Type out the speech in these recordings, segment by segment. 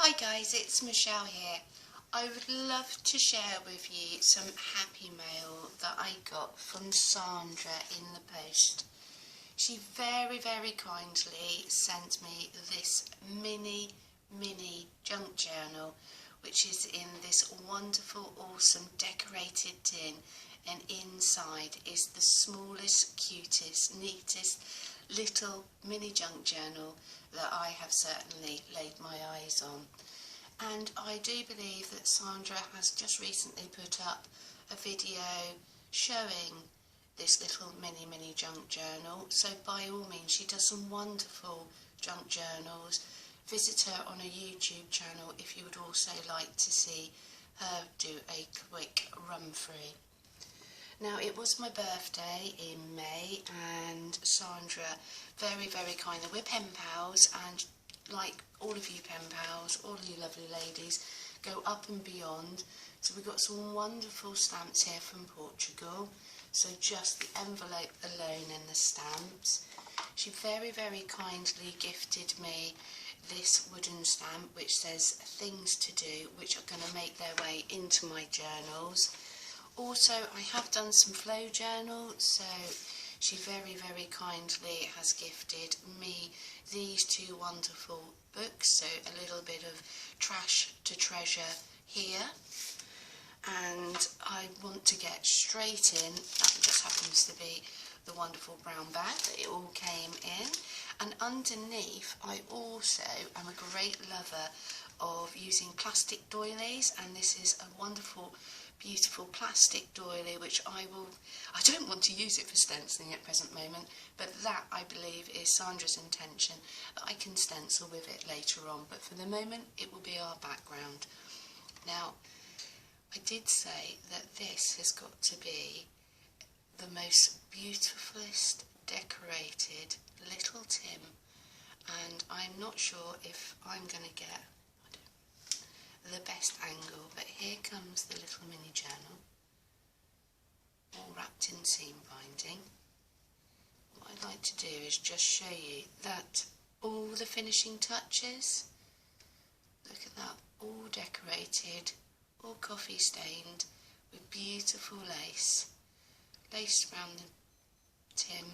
Hi guys, it's Michelle here. I would love to share with you some happy mail that I got from Sandra in the post. She very kindly sent me this mini junk journal, which is in this wonderful, awesome decorated tin, and inside is the smallest, cutest, neatest little mini junk journal that I have certainly laid my eyes on. And I do believe that Sandra has just recently put up a video showing this little mini junk journal, so by all means, she does some wonderful junk journals. Visit her on a YouTube channel if you would also like to see her do a quick run through. Now, it was my birthday in May, and Sandra very kindly, we're pen pals, and like all of you pen pals, all of you lovely ladies, go up and beyond. So we got some wonderful stamps here from Portugal, so just the envelope alone and the stamps. She very kindly gifted me this wooden stamp which says things to do, which are going to make their way into my journals. Also, I have done some flow journals, so she very kindly has gifted me these two wonderful books, so a little bit of trash to treasure here. And I want to get straight in, that just happens to be the wonderful brown bag that it all came in. And underneath, I also am a great lover of using plastic doilies, and this is a wonderful beautiful plastic doily which I don't want to use it for stenciling at present moment, but that I believe is Sandra's intention, that I can stencil with it later on, but for the moment it will be our background. Now, I did say that this has got to be the most beautifulest decorated little tin, and I'm not sure if I'm going to get the best angle, but here comes the little mini journal, all wrapped in seam binding. What I'd like to do is just show you that all the finishing touches, look at that, all decorated, all coffee stained with beautiful lace around the tin.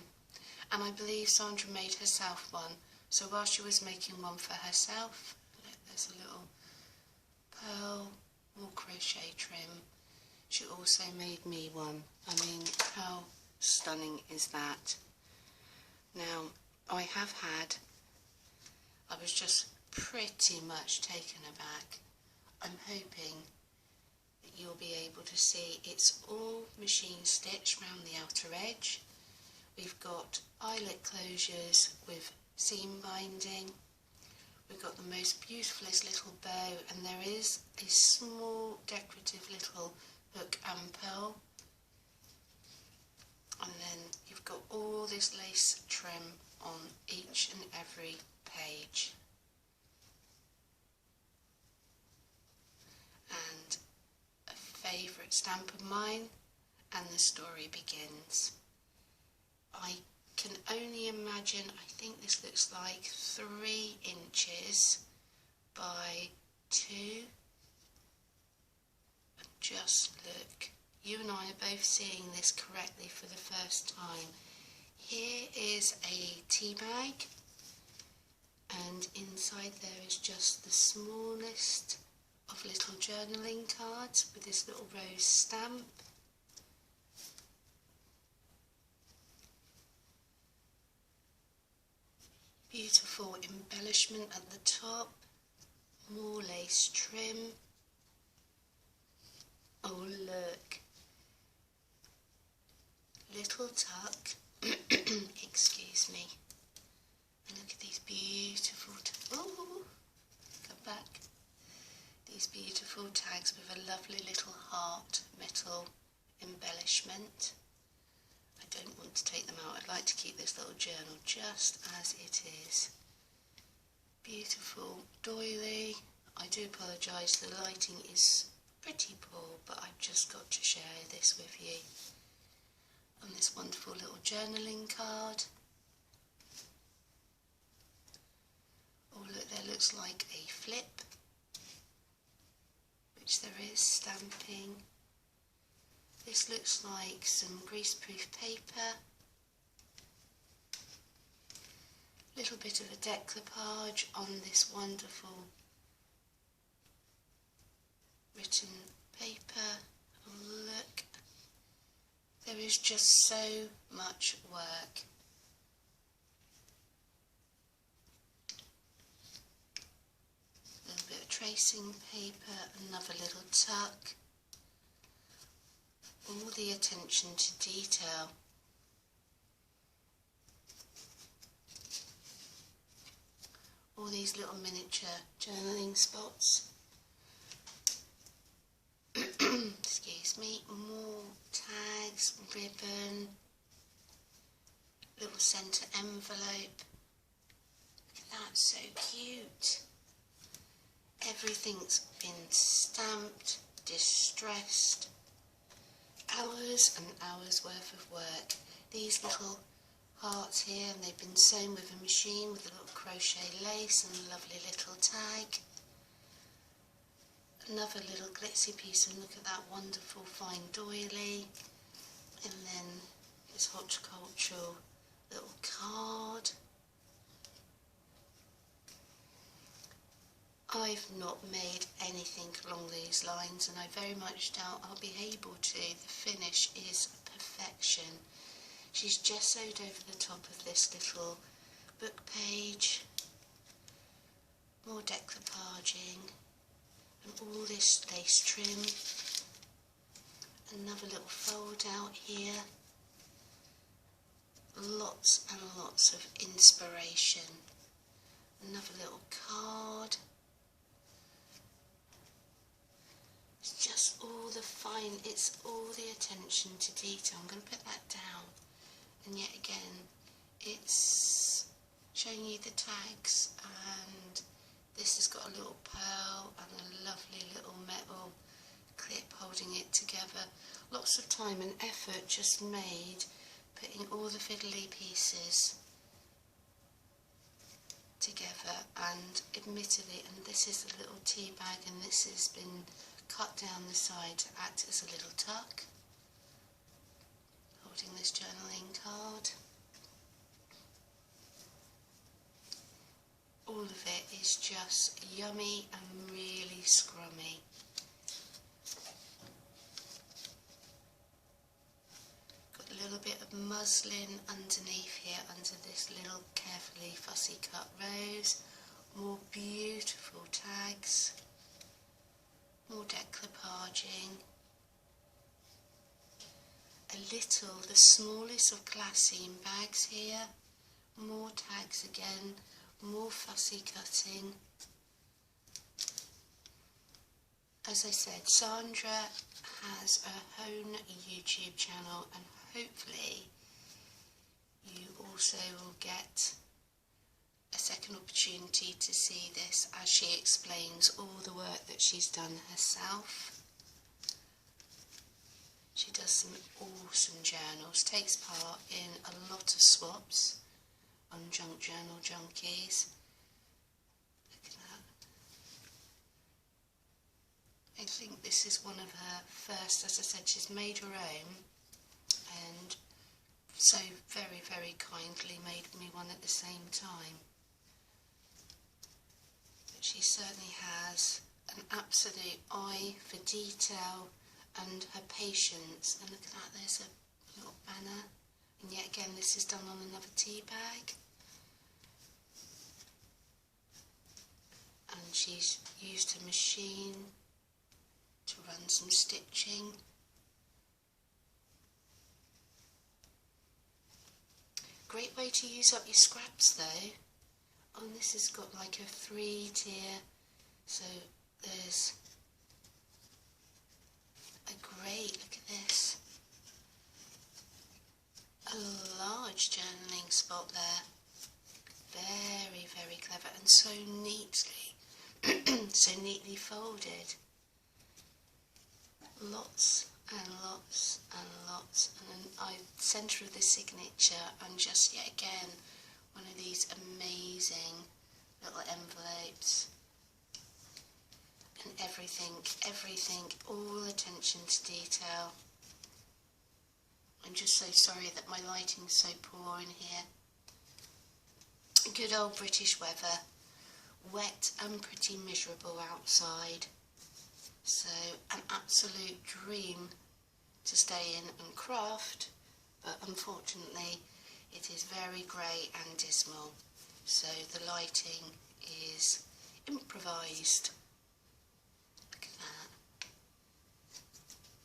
And I believe Sandra made herself one, so while she was making one for herself, there's a little pearl, more crochet trim, she also made me one. I mean, how stunning is that? Now, I was just pretty much taken aback. I'm hoping that you'll be able to see it's all machine stitched around the outer edge. We've got eyelet closures with seam binding. We've got the most beautifulest little bow, and there is a small decorative little hook and pearl. And then you've got all this lace trim on each and every page. And a favourite stamp of mine, and the story begins. I can only imagine, I think this looks like 3 inches by 2. And just look, you and I are both seeing this correctly for the first time. Here is a tea bag, and inside there is just the smallest of little journaling cards with this little rose stamp. Beautiful embellishment at the top, more lace trim. Oh look, little tuck, excuse me, and look at these beautiful, come back, these beautiful tags with a lovely little heart metal embellishment. I don't want to take them out, I'd like to keep this little journal just as it is. Beautiful doily. I do apologise, the lighting is pretty poor, but I've just got to share this with you. And this wonderful little journaling card. Oh look, there looks like a flip which there is stamping. This looks like some greaseproof paper. Little bit of a decoupage on this wonderful written paper. Look, there is just so much work. A little bit of tracing paper, another little tuck. All the attention to detail. All these little miniature journaling spots. Excuse me. More tags, ribbon, little centre envelope. Look at that, so cute. Everything's been stamped, distressed. Hours and hours worth of work. These little hearts here, and they've been sewn with a machine with a little crochet lace and a lovely little tag. Another little glitzy piece, and look at that wonderful fine doily. And then this horticultural little card. I've not made anything along these lines, and I very much doubt I'll be able to. The finish is perfection. She's gessoed over the top of this little book page. More decoupaging. And all this lace trim. Another little fold out here. Lots and lots of inspiration. Another little card. It's just all the fine, it's all the attention to detail. I'm going to put that down. And yet again, it's showing you the tags, and this has got a little pearl and a lovely little metal clip holding it together. Lots of time and effort just made putting all the fiddly pieces together, and admittedly, and this is a little tea bag, and this has been cut down the side to act as a little tuck, holding this journaling card. All of it is just yummy and really scrummy. Got a little bit of muslin underneath here, under this little carefully fussy cut rose. More beautiful tags. More decoupaging. A little, the smallest of glassine bags here. More tags again. More fussy cutting. As I said, Sandra has her own YouTube channel, and hopefully you also will get a second opportunity to see this as she explains all the work that she's done herself. She does some awesome journals, takes part in a lot of swaps on Junk Journal Junkies. Look at that. I think this is one of her first, as I said, she's made her own, and so very, very kindly made me one at the same time. She certainly has an absolute eye for detail and her patience. And look at that, there's a little banner. And yet again, this is done on another tea bag. And she's used a machine to run some stitching. Great way to use up your scraps though. Oh, and this has got like a 3-tier, so there's a great, look at this, a large journaling spot there. Very, very clever, and so neatly, so neatly folded. Lots and lots and lots, and I centre of the signature, and just yet again one of these amazing little envelopes, and every everything, all attention to detail. I'm just so sorry that my lighting's so poor in here. Good old British weather, wet and pretty miserable outside. So an absolute dream to stay in and craft, but unfortunately it is very grey and dismal, so the lighting is improvised. Look at that.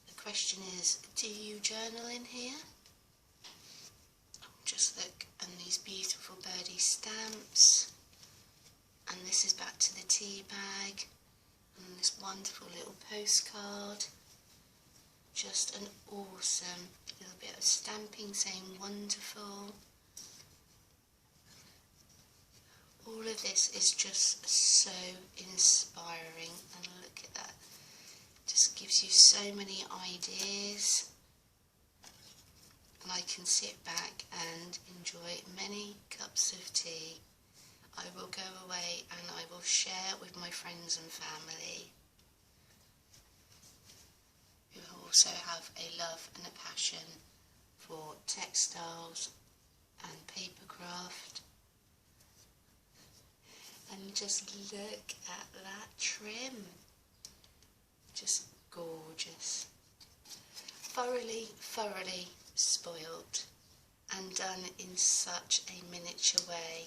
The question is, do you journal in here? Just look, and these beautiful birdie stamps, and this is back to the tea bag, and this wonderful little postcard. Just an awesome little bit of stamping saying wonderful. All of this is just so inspiring, and look at that. Just gives you so many ideas, and I can sit back and enjoy many cups of tea. I will go away and I will share with my friends and family who also have a love and a passion for textiles and paper craft. And just look at that trim, just gorgeous. Thoroughly spoilt and done in such a miniature way,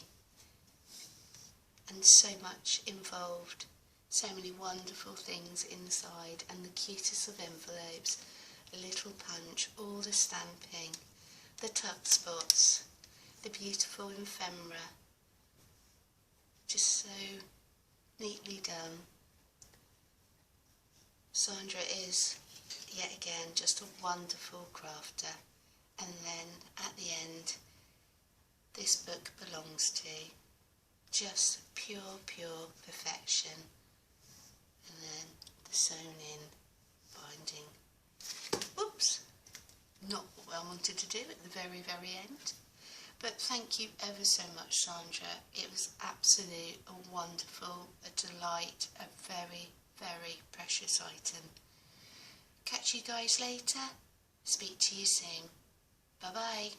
and so much involved, so many wonderful things inside, and the cutest of envelopes, a little punch, all the stamping, the tuck spots, the beautiful ephemera, just so neatly done. Sandra is, yet again, just a wonderful crafter. And then at the end, this book belongs to just pure perfection. And then the sewn in binding. Whoops! Not what I wanted to do at the very end. But thank you ever so much, Sandra. It was absolute, a wonderful, a delight, a very precious item. Catch you guys later. Speak to you soon. Bye bye.